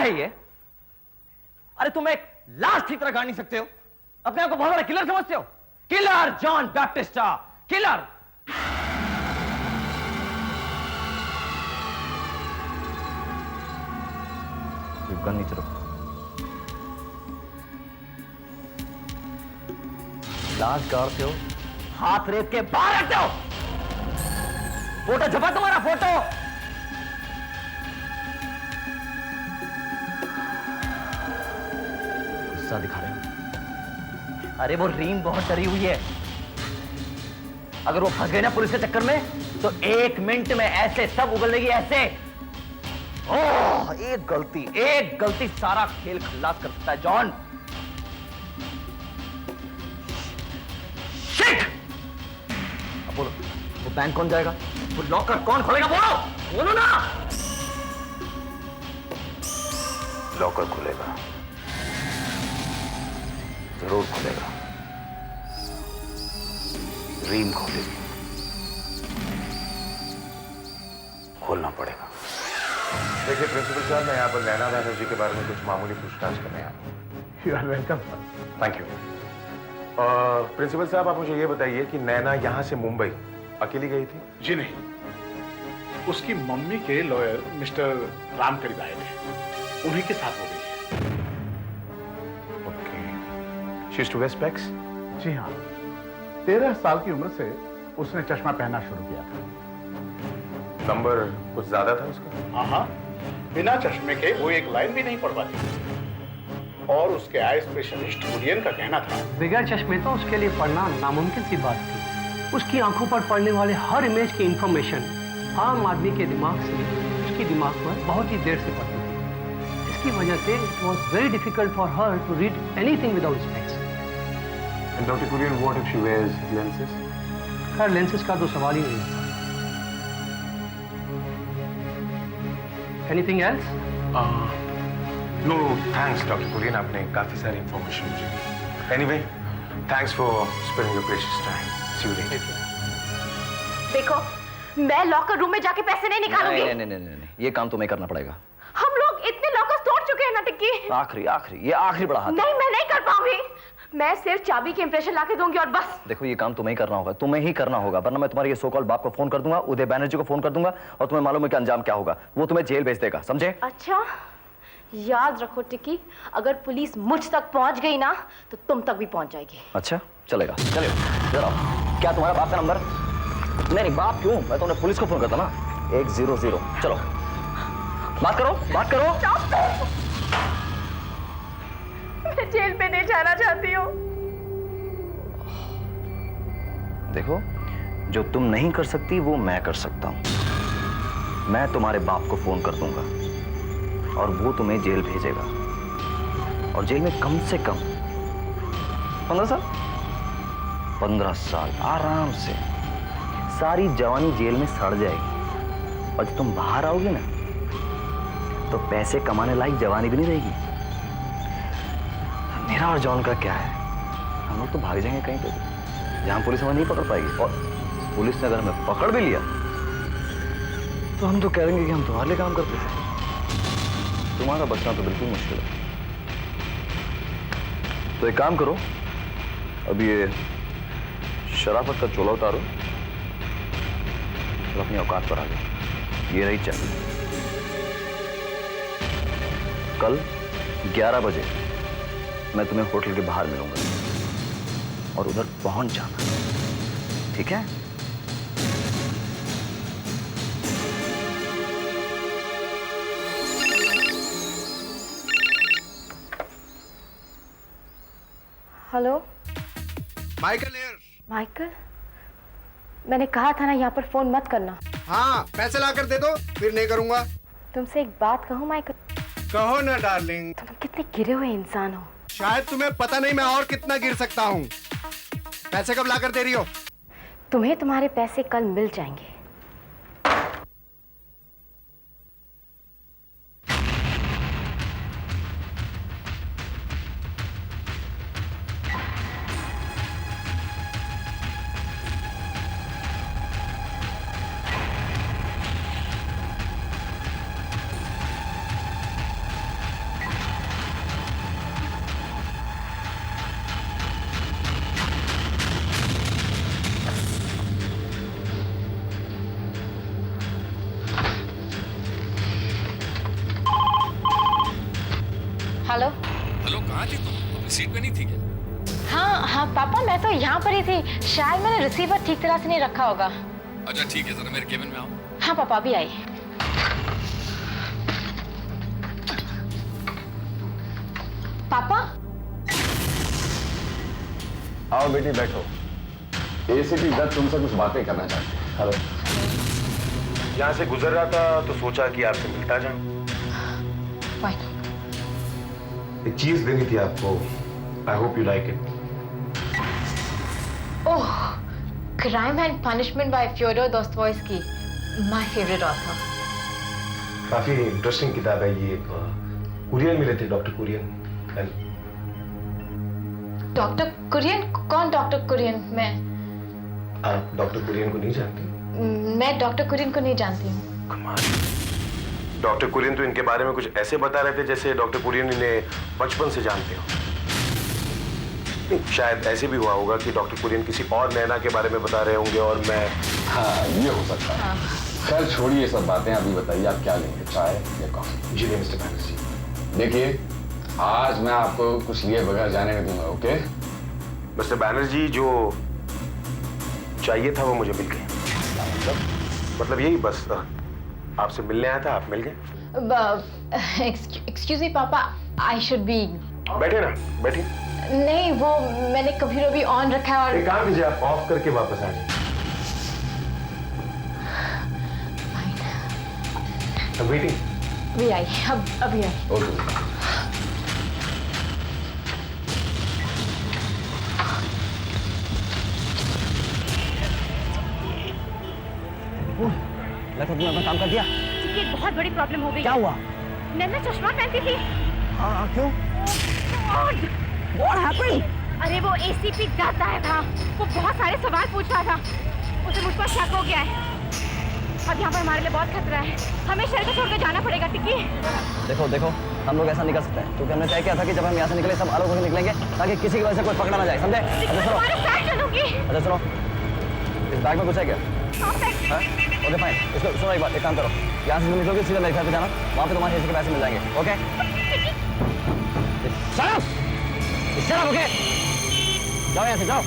है ये? अरे तुम एक लाश ठीक तरह गाड़ नहीं सकते हो, अपने आप को बहुत बड़ा किलर समझते हो? Killer John Baptista, killer. Gun नीचे रखो। लाश गाड़ते हो, हाथ रेत के बाहर रखते हो। फोटो छपा तुम्हारा, फोटो। गुस्सा दिखा रहे हो? अरे वो रीम बहुत डरी हुई है। अगर वो फंस गई ना पुलिस के चक्कर में, तो 1 मिनट में ऐसे सब उगल लेगी, ऐसे। ओह, एक गलती सारा खेल खल्लास कर सकता है जॉन। शिट! अब बोलो, वो बैंक कौन जाएगा? वो लॉकर कौन खोलेगा? बोलो ना। लॉकर खुलेगा, जरूर खुलेगा। रीम खोलेगी, खोलना पड़ेगा। देखिए प्रिंसिपल साहब, मैं यहाँ पर नैना बैनर्जी के बारे में कुछ मामूली पूछताछ करने आया हूँ। You are welcome. Thank you. Principal साहब, आप मुझे ये बताइए कि नैना यहाँ से मुंबई अकेली गई थी? जी नहीं, उसकी मम्मी के लॉयर मिस्टर राम करीब आए थे, उन्हीं के साथ हो गई है। Okay. She is to wear specs? जी हाँ, 13 साल की उम्र से उसने चश्मा पहनना शुरू किया था। नंबर कुछ ज्यादा था उसका? हाँ, बिना चश्मे के वो एक लाइन भी नहीं पढ़ पाती। और उसके आई स्पेशलिस्ट कुरियन का कहना था, बगैर चश्मे तो उसके लिए पढ़ना नामुमकिन सी बात थी। उसकी आंखों पर पड़ने वाले हर इमेज की इंफॉर्मेशन आम आदमी के दिमाग से उसकी दिमाग पर बहुत ही देर से पड़ती थी। इसकी वजह से it was very difficult for her to read anything without specs. And Dr. Kurian, what if she wears lenses? खैर लेंसेज का तो सवाल ही नहीं था। Anything else? No thanks doctor Kurian, आपने काफी सारी इंफॉर्मेशन मुझे दी। Anyway, thanks for spending your precious time. See you later. देखो, मैं लॉकर रूम में जाके पैसे नहीं निकालूंगी। नहीं, ये काम तुम्हें करना पड़ेगा। हम लोग इतने लॉकर्स तोड़ चुके हैं ना टिक्की। ये आखिरी बड़ा हाथ है। नहीं, मैं नहीं कर पाऊंगी। मैं सिर्फ चाबी के इंप्रेशन लाके दूंगी और बस। देखो, ये काम तुम्हें ही करना होगा, तुम्हें ही करना होगा, वरना मैं तुम्हारे ये सो कॉल बाप को फोन कर दूंगा, उदय बैनर्जी को फोन कर दूंगा, और तुम्हें मालूम है कि अंजाम क्या होगा। वो तुम्हें जेल भेज देगा, समझे? अच्छा, याद रखो टिक्की, अगर पुलिस मुझ तक पहुंच गई ना, तो तुम तक भी पहुंच जाएगी। अच्छा, चलेगा, चलो जरा। क्या तुम्हारा बाप का नंबर? नहीं, बाप क्यों, मैं तो उन्हें पुलिस को फोन करता ना। 100। चलो बात करो। मैं जेल में नहीं जाना चाहती हूँ। देखो, जो तुम नहीं कर सकती वो मैं कर सकता हूं। मैं तुम्हारे बाप को फोन कर दूंगा और वो तुम्हें जेल भेजेगा, और जेल में कम से कम 15 साल 15 साल आराम से सारी जवानी जेल में सड़ जाएगी। और जब तुम बाहर आओगे ना, तो पैसे कमाने लायक जवानी भी नहीं रहेगी। मेरा और जॉन का क्या है, हम लोग तो भाग जाएंगे कहीं पे भी, जहां पुलिस हमें नहीं पकड़ पाएगी। और पुलिस ने अगर हमें पकड़ भी लिया, तो हम तो कह देंगे कि हम तुम्हारे लिए काम करते थे। तुम्हारा बचना तो बिल्कुल मुश्किल है। तो एक काम करो, अब ये शराफत का चोला उतारो और अपनी औकात पर आ गए। ये रही चाबी। कल 11 बजे मैं तुम्हें होटल के बाहर मिलूंगा और उधर पहुंच जाना, ठीक है? Hello Michael here. माइकल, मैंने कहा था ना यहाँ पर फोन मत करना। हाँ, पैसे लाकर दे दो, फिर नहीं करूंगा। तुमसे एक बात कहूँ माइकल? कहो ना डार्लिंग। तुम कितने गिरे हुए इंसान हो। शायद तुम्हें पता नहीं मैं और कितना गिर सकता हूँ। पैसे कब लाकर दे रही हो? तुम्हें तुम्हारे पैसे कल मिल जाएंगे। हेलो। हेलो, कहाँ थी तुम? अपनी सीट पे नहीं थी क्या? हाँ हाँ पापा, मैं तो यहाँ पर ही थी। शायद मैंने रिसीवर ठीक तरह से नहीं रखा होगा। अच्छा ठीक है, जरा मेरे केबिन में आओ। हाँ पापा, अभी आई। पापा। आओ बेटी बैठो। एसीपी दत्त तुमसे कुछ बातें करना चाहते हैं। हेलो। यहाँ से गुजर रहा था तो सोचा कि आपसे मिलता जाऊं। Why? एक चीज देनी थी आपको। I hope you like it. Oh, crime and punishment by Fyodor Dostoevsky, my favourite author. काफी इंटरेस्टिंग किताब है ये। कुरियन मिले थे, डॉक्टर कुरियन। डॉक्टर कुरियन? कौन डॉक्टर कुरियन? मैं आप डॉक्टर कुरियन को नहीं जानती? मैं डॉक्टर कुरियन को नहीं जानती हूँ। कमाल। डॉक्टर कुरियन तो इनके बारे में कुछ ऐसे बता रहे थे जैसे डॉक्टर कुरियन इन्हें बचपन से जानते हो। नहीं, शायद ऐसे भी हुआ होगा कि डॉक्टर कुरियन किसी और नैना के बारे में बता रहे होंगे और मैं। हाँ, ये हो सकता है। खैर छोड़िए ये सब बातें, अभी बताइए आप क्या लेंगे, चाय या कॉफी? जी नहीं मिस्टर बैनर्जी। देखिए, आज मैं आपको कुछ लिए बगैर जाने नहीं दूंगा, ओके? मिस्टर बैनर्जी, जो चाहिए था वो मुझे मिल गया। मतलब यही बस, आपसे मिलने आया था, आप मिल गए। एक्सक्यूज मी पापा, आई शुड बी। बैठे ना, बैठिए। नहीं, वो मैंने कभी भी ऑन रखा है और एक काम कीजिए, आप ऑफ करके वापस आ जाइए। वेटिंग। अभी आई, अभी आई। ओके। लगता तुमने अपना काम कर दिया। चिक्की, एक बहुत बड़ी प्रॉब्लम हो गई। क्या हुआ? नन्ना चश्मा पहनती थी। हाँ, क्यों? What happened? अरे वो एसीपी दत्त आया था। वो बहुत सारे सवाल पूछ रहा था। उसे मुझ पर शक हो गया है। अब यहाँ पर हमारे लिए बहुत खतरा है। हमें शहर को छोड़कर जाना पड़ेगा। टिक्की, देखो देखो, हम लोग ऐसा नहीं कर सकते क्योंकि हमने तय किया था कि जब हम यहाँ से निकले सब अलग होकर निकलेंगे ताकि किसी की वजह से कोई पकड़ा ना जाए, समझे? अच्छा सुनो। तुम्हारे साथ चलूंगी। अच्छा सुनो, इस बैग में कुछ है क्या? हाँ? Okay fine. इसको सुनो, एक बात, एक काम करो, यहाँ से तुम निकलोगे सीधा मेरे घर पे जाना, वहाँ पे तुम्हारे एसी के पैसे मिल जाएंगे, ओके? Shut up, okay? जाओ यहाँ से, जाओ।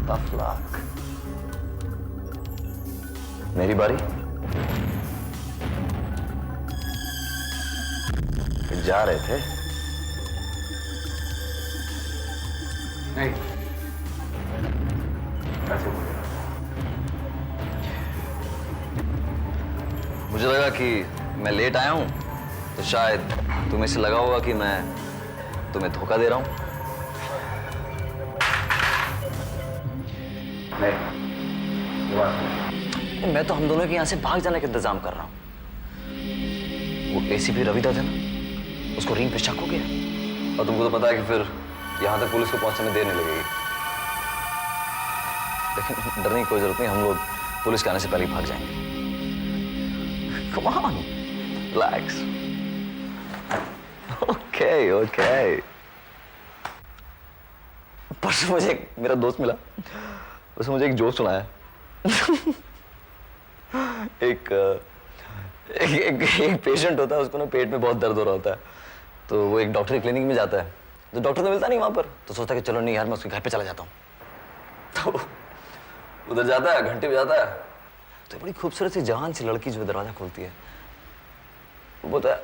Tough luck. मेरी बारी। जा रहे थे? नहीं, ऐसे बोले। मुझे लगा कि मैं लेट आया हूं, तो शायद तुम्हें से लगा होगा कि मैं तुम्हें धोखा दे रहा हूं। नहीं, ये बात नहीं। मैं तो हम दोनों के यहां से भाग जाने का इंतजाम कर रहा हूं। वो एसीपी रविदत्त है ना, उसको रिंग पे शक हो गया, और तुमको तो पता है कि फिर यहां तक पुलिस को पहुंचने में देर नहीं लगेगी। लेकिन डरने की कोई जरूरत नहीं, हम लोग पुलिस के आने से पहले ही भाग जाएंगे। Come on, relax. Okay, okay. परसों मुझे मेरा दोस्त मिला, उसने मुझे एक जोक सुनाया। एक पेशेंट होता है, उसको ना पेट में बहुत दर्द हो रहा होता है, तो वो एक डॉक्टर की क्लिनिक में जाता है, तो डॉक्टर तो मिलता नहीं वहां पर, तो सोचता है कि चलो नहीं यार मैं उसके घर पे चला जाता हूँ। तो उधर जाता है, घंटे पे जाता है, तो बड़ी खूबसूरत सी जवान सी लड़की जो दरवाजा खोलती है, वो बोलता है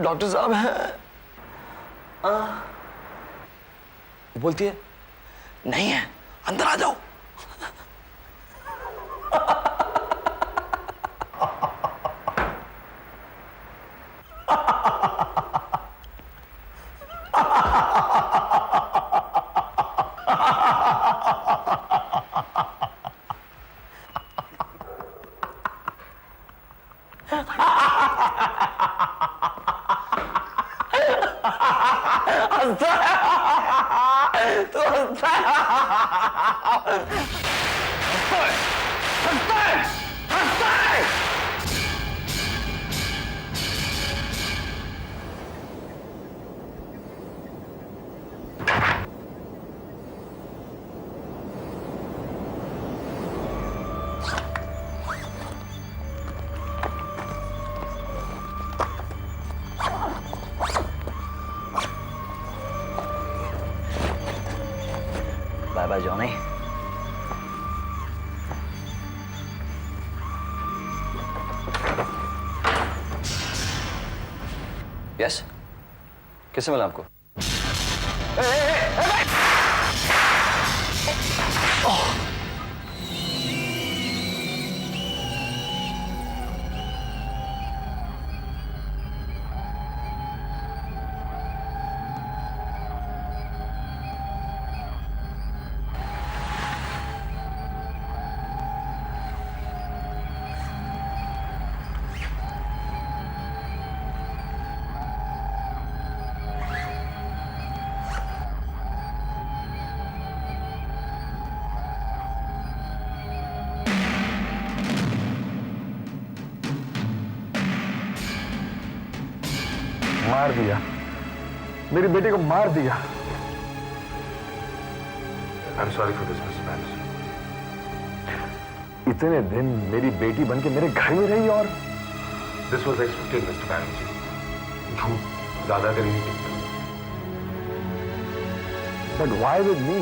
डॉक्टर साहब हैं? वो बोलती है नहीं है, अंदर आ जाओ। Bye by Johnny. यस, किससे मिला आपको? मार दिया, मेरी बेटी को मार दिया। I'm sorry for this, Mr. Banerjee. इतने दिन मेरी बेटी बन के मेरे घर में रही और This was expected, Mr. Banerjee. झूठ ज्यादा देर नहीं टिकता। But why with me?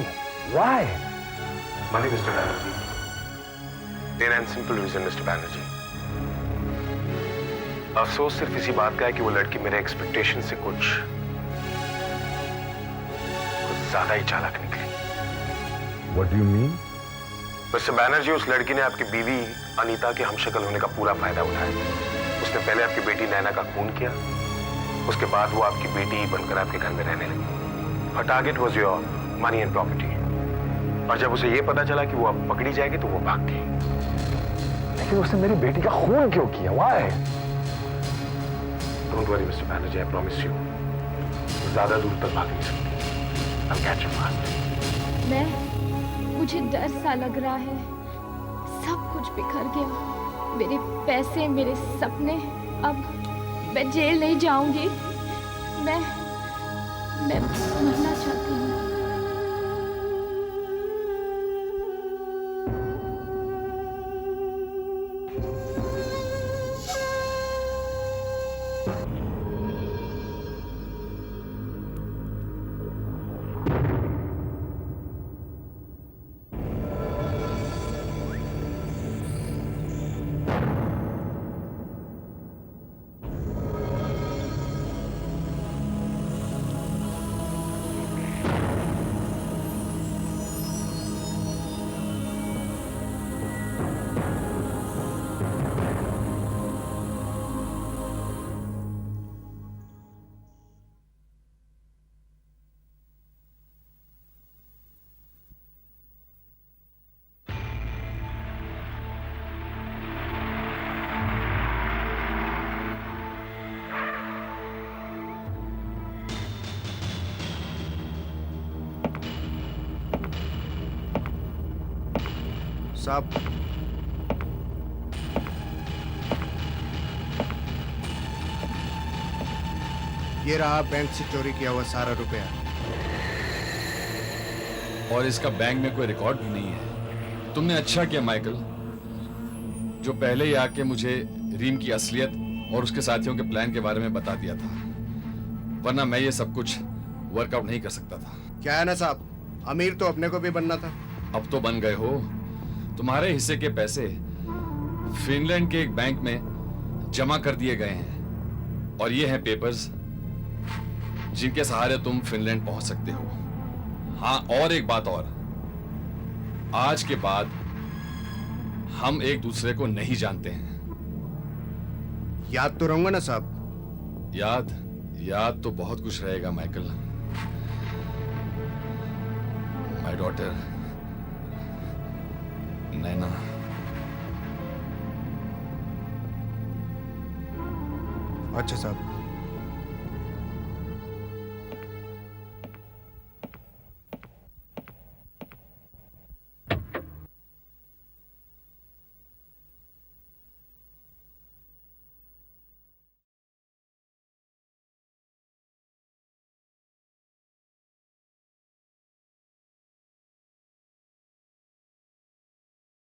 Why? Money, Mr. Banerjee. Plain and simple reason, Mr. Banerjee. अफसोस सिर्फ इसी बात का है कि वो लड़की मेरे एक्सपेक्टेशन से कुछ ज्यादा ही चालाक निकली। What do you mean? Mister Banerjee, उस लड़की ने आपकी बीवी अनीता के हमशक्ल होने का पूरा फायदा उठाया। उसने पहले आपकी बेटी नैना का खून किया, उसके बाद वो आपकी बेटी ही बनकर आपके घर में रहने लगी। Her target was your money and property. और जब उसे ये पता चला कि वो अब पकड़ी जाएगी तो वो भाग गई। लेकिन उसने मेरी बेटी का खून क्यों किया? Why? Don't worry, Mr. Banerjee, I promise you. वो ज्यादा दूर तक भाग नहीं सकती। I'll catch him fast. मुझे डर सा लग रहा है। सब कुछ बिखर गया, मेरे पैसे, मेरे सपने। अब मैं जेल नहीं जाऊंगी। मैं मरना चाहती हूँ। साहब, ये रहा बैंक से चोरी किया हुआ सारा रुपया। और इसका बैंक में कोई रिकॉर्ड भी नहीं है। तुमने अच्छा किया माइकल, जो पहले ही आके मुझे रीम की असलियत और उसके साथियों के प्लान के बारे में बता दिया था, वरना मैं ये सब कुछ वर्कआउट नहीं कर सकता था। क्या है ना साहब, अमीर तो अपने को भी बनना था। अब तो बन गए हो। तुम्हारे हिस्से के पैसे फिनलैंड के एक बैंक में जमा कर दिए गए हैं और ये हैं पेपर्स जिनके सहारे तुम फिनलैंड पहुंच सकते हो। हाँ, और एक बात और, आज के बाद हम एक दूसरे को नहीं जानते हैं। याद तो रहूंगा ना साहब? याद तो बहुत कुछ रहेगा माइकल। माय डॉटर नैना। अच्छा साहब।